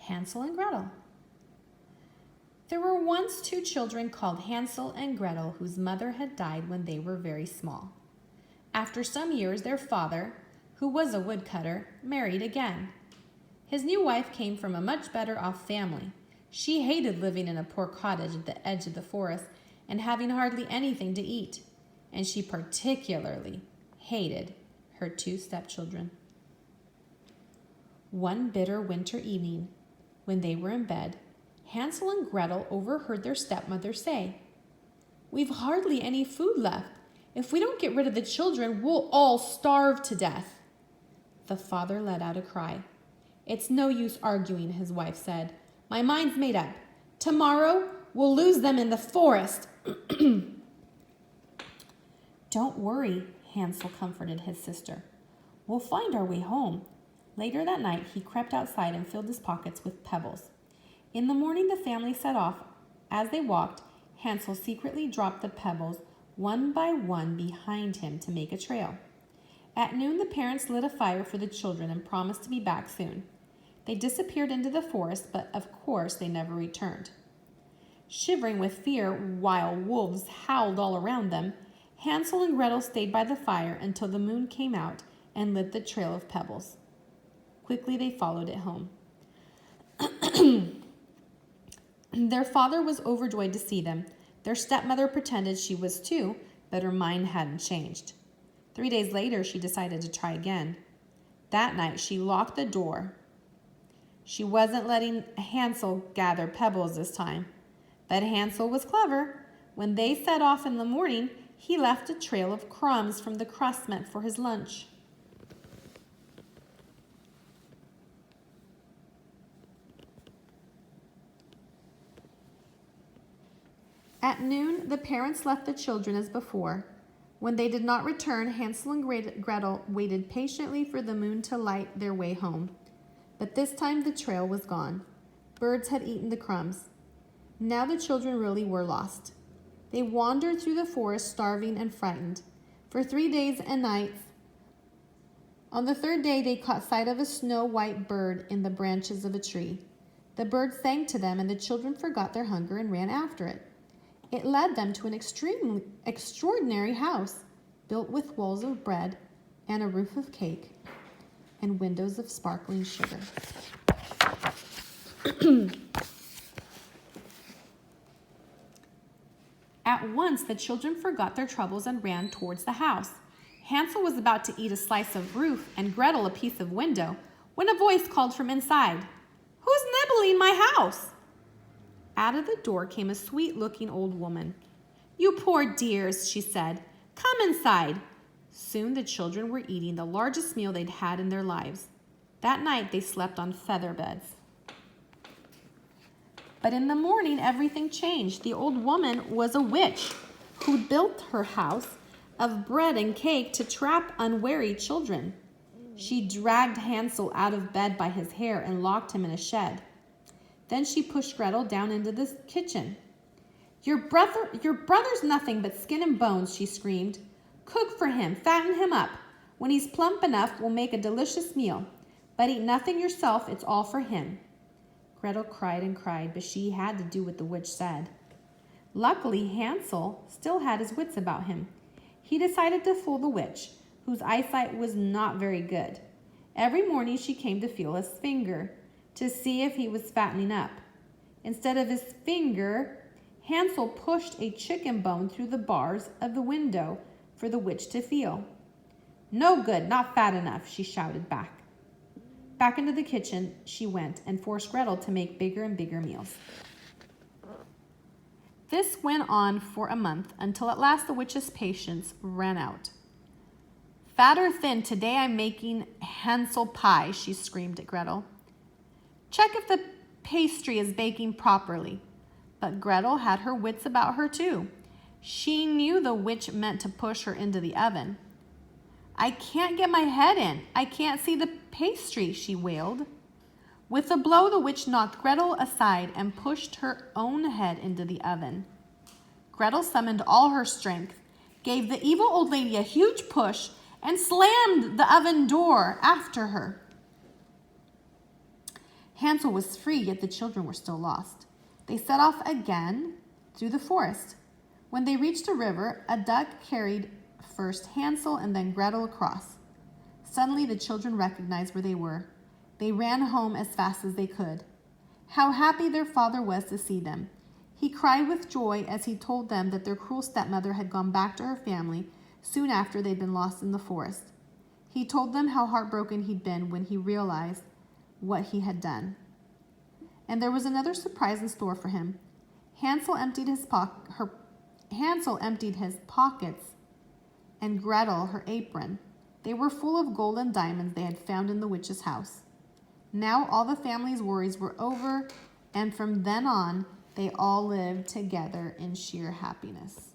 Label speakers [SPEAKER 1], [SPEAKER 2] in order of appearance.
[SPEAKER 1] Hansel and Gretel. There were once two children called Hansel and Gretel whose mother had died when they were very small. After some years, their father, who was a woodcutter, married again. His new wife came from a much better off family. She hated living in a poor cottage at the edge of the forest and having hardly anything to eat. And she particularly hated her two stepchildren. One bitter winter evening, when they were in bed, Hansel and Gretel overheard their stepmother say, "We've hardly any food left. If we don't get rid of the children, we'll all starve to death." The father let out a cry. "It's no use arguing," his wife said. "My mind's made up. Tomorrow, we'll lose them in the forest." "Don't worry," Hansel comforted his sister. "We'll find our way home." Later that night, he crept outside and filled his pockets with pebbles. In the morning, the family set off. As they walked, Hansel secretly dropped the pebbles one by one behind him to make a trail. At noon, the parents lit a fire for the children and promised to be back soon. They disappeared into the forest, but of course they never returned. Shivering with fear while wolves howled all around them, Hansel and Gretel stayed by the fire until the moon came out and lit the trail of pebbles. Quickly they followed it home. Their father was overjoyed to see them. Their stepmother pretended she was too, but her mind hadn't changed. 3 days later, she decided to try again. That night, she locked the door. She wasn't letting Hansel gather pebbles this time. But Hansel was clever. When they set off in the morning, he left a trail of crumbs from the crust meant for his lunch. At noon, the parents left the children as before. When they did not return, Hansel and Gretel waited patiently for the moon to light their way home. But this time the trail was gone. Birds had eaten the crumbs. Now the children really were lost. They wandered through the forest, starving and frightened, for 3 days and nights. On the third day, they caught sight of a snow-white bird in the branches of a tree. The bird sang to them, and the children forgot their hunger and ran after it. It led them to an extraordinary house, built with walls of bread and a roof of cake and windows of sparkling sugar. At once, the children forgot their troubles and ran towards the house. Hansel was about to eat a slice of roof and Gretel a piece of window when a voice called from inside, "Who's nibbling my house?" Out of the door came a sweet-looking old woman. "You poor dears," she said. "Come inside." Soon the children were eating the largest meal they'd had in their lives. That night they slept on feather beds. But in the morning everything changed. The old woman was a witch who built her house of bread and cake to trap unwary children. She dragged Hansel out of bed by his hair and locked him in a shed. Then she pushed Gretel down into the kitchen. Your brother's nothing but skin and bones," she screamed. "Cook for him, fatten him up. When he's plump enough, we'll make a delicious meal. But eat nothing yourself, it's all for him." Gretel cried and cried, but she had to do what the witch said. Luckily, Hansel still had his wits about him. He decided to fool the witch, whose eyesight was not very good. Every morning she came to feel his finger, to see if he was fattening up. Instead of his finger, Hansel pushed a chicken bone through the bars of the window for the witch to feel. "No good, not fat enough," she shouted back. Back into the kitchen she went and forced Gretel to make bigger and bigger meals. This went on for a month until at last the witch's patience ran out. "Fat or thin, today I'm making Hansel pie," she screamed at Gretel. "Check if the pastry is baking properly." But Gretel had her wits about her too. She knew the witch meant to push her into the oven. "I can't get my head in. I can't see the pastry," she wailed. With a blow, the witch knocked Gretel aside and pushed her own head into the oven. Gretel summoned all her strength, gave the evil old lady a huge push, and slammed the oven door after her. Hansel was free, yet the children were still lost. They set off again through the forest. When they reached a river, a duck carried first Hansel and then Gretel across. Suddenly the children recognized where they were. They ran home as fast as they could. How happy their father was to see them. He cried with joy as he told them that their cruel stepmother had gone back to her family soon after they'd been lost in the forest. He told them how heartbroken he'd been when he realized what he had done. And there was another surprise in store for him. Hansel emptied his pockets and Gretel her apron. They were full of gold and diamonds they had found in the witch's house. Now all the family's worries were over, and from then on, they all lived together in sheer happiness.